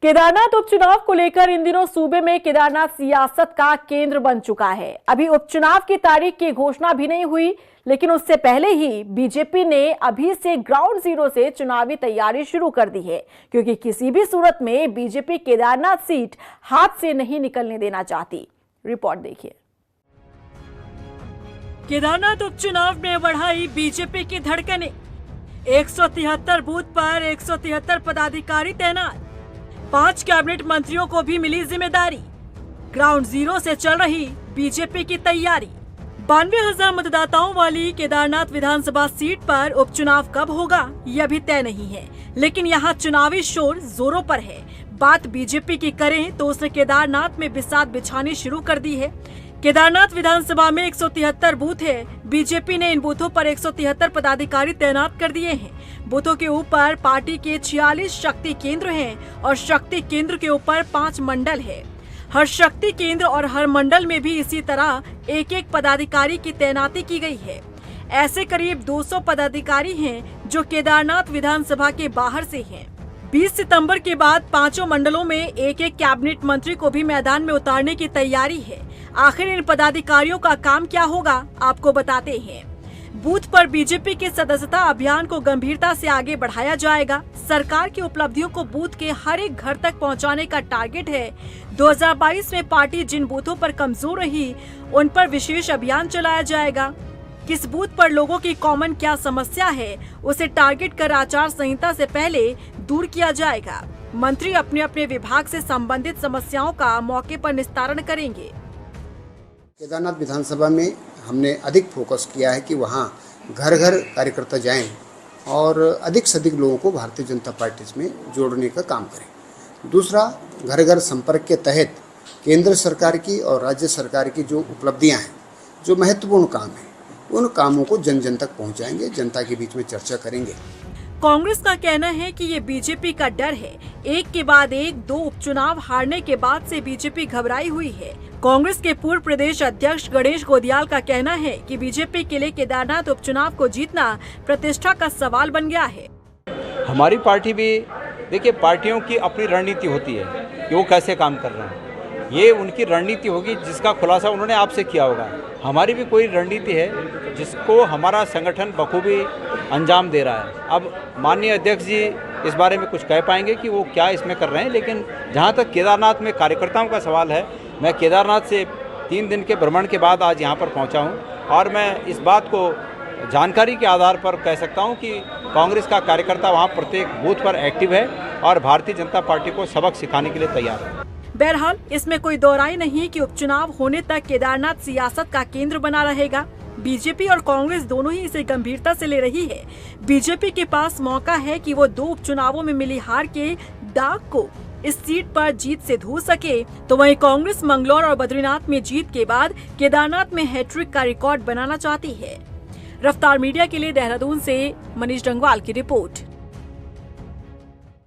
केदारनाथ उपचुनाव को लेकर इन दिनों सूबे में केदारनाथ सियासत का केंद्र बन चुका है। अभी उपचुनाव की तारीख की घोषणा भी नहीं हुई, लेकिन उससे पहले ही बीजेपी ने अभी से ग्राउंड जीरो से चुनावी तैयारी शुरू कर दी है, क्योंकि किसी भी सूरत में बीजेपी केदारनाथ सीट हाथ से नहीं निकलने देना चाहती। रिपोर्ट देखिए। केदारनाथ उपचुनाव में बढ़ाई बीजेपी की धड़कनें। 173 बूथ पर 173 पदाधिकारी तैनात। 5 कैबिनेट मंत्रियों को भी मिली जिम्मेदारी। ग्राउंड जीरो से चल रही बीजेपी की तैयारी। 92,000 मतदाताओं वाली केदारनाथ विधानसभा सीट पर उपचुनाव कब होगा यह अभी तय नहीं है, लेकिन यहाँ चुनावी शोर जोरों पर है। बात बीजेपी की करें तो उसने केदारनाथ में बिसात बिछानी शुरू कर दी है। केदारनाथ विधानसभा में 173 बूथ है। बीजेपी ने इन बूथों पर 173 पदाधिकारी तैनात कर दिए हैं। बूथों के ऊपर पार्टी के 46 शक्ति केंद्र हैं और शक्ति केंद्र के ऊपर 5 मंडल है। हर शक्ति केंद्र और हर मंडल में भी इसी तरह एक पदाधिकारी की तैनाती की गई है। ऐसे करीब 200 पदाधिकारी हैं जो केदारनाथ विधानसभा के बाहर से हैं। 20 सितंबर के बाद 5 मंडलों में एक कैबिनेट मंत्री को भी मैदान में उतारने की तैयारी है। आखिर इन पदाधिकारियों का काम क्या होगा, आपको बताते हैं। बूथ पर बीजेपी के सदस्यता अभियान को गंभीरता से आगे बढ़ाया जाएगा। सरकार की उपलब्धियों को बूथ के हर एक घर तक पहुंचाने का टारगेट है। 2022 में पार्टी जिन बूथों पर कमजोर रही, उन पर विशेष अभियान चलाया जाएगा। किस बूथ पर लोगों की कॉमन क्या समस्या है, उसे टारगेट कर आचार संहिता से पहले दूर किया जाएगा। मंत्री अपने अपने विभाग से संबंधित समस्याओं का मौके पर निस्तारण करेंगे। केदारनाथ विधानसभा में हमने अधिक फोकस किया है कि वहाँ घर घर कार्यकर्ता जाएं और अधिक से अधिक लोगों को भारतीय जनता पार्टी में जोड़ने का काम करें। दूसरा, घर घर संपर्क के तहत केंद्र सरकार की और राज्य सरकार की जो उपलब्धियां हैं, जो महत्वपूर्ण काम हैं, उन कामों को जन जन तक पहुंचाएंगे, जनता के बीच में चर्चा करेंगे। कांग्रेस का कहना है कि ये बीजेपी का डर है। एक के बाद एक 2 उपचुनाव हारने के बाद से बीजेपी घबराई हुई है। कांग्रेस के पूर्व प्रदेश अध्यक्ष गणेश गोदियाल का कहना है कि बीजेपी के लिए केदारनाथ उपचुनाव को जीतना प्रतिष्ठा का सवाल बन गया है। हमारी पार्टी भी, देखिए, पार्टियों की अपनी रणनीति होती है कि वो कैसे काम कर रहे हैं। ये उनकी रणनीति होगी जिसका खुलासा उन्होंने आपसे किया होगा। हमारी भी कोई रणनीति है जिसको हमारा संगठन बखूबी अंजाम दे रहा है। अब माननीय अध्यक्ष जी इस बारे में कुछ कह पाएंगे कि वो क्या इसमें कर रहे हैं, लेकिन जहाँ तक केदारनाथ में कार्यकर्ताओं का सवाल है, मैं केदारनाथ से 3 दिन के भ्रमण के बाद आज यहाँ पर पहुँचा हूँ और मैं इस बात को जानकारी के आधार पर कह सकता हूँ कि कांग्रेस का कार्यकर्ता वहाँ प्रत्येक बूथ पर एक्टिव है और भारतीय जनता पार्टी को सबक सिखाने के लिए तैयार है। बहरहाल इसमें कोई दोराई नहीं कि उपचुनाव होने तक केदारनाथ सियासत का केंद्र बना रहेगा। बीजेपी और कांग्रेस दोनों ही इसे गंभीरता से ले रही है। बीजेपी के पास मौका है कि वो 2 उपचुनावों में मिली हार के दाग को इस सीट पर जीत से धो सके, तो वहीं कांग्रेस मंगलौर और बद्रीनाथ में जीत के बाद केदारनाथ में हैट्रिक का रिकॉर्ड बनाना चाहती है। रफ्तार मीडिया के लिए देहरादून से मनीष डंगवाल की रिपोर्ट।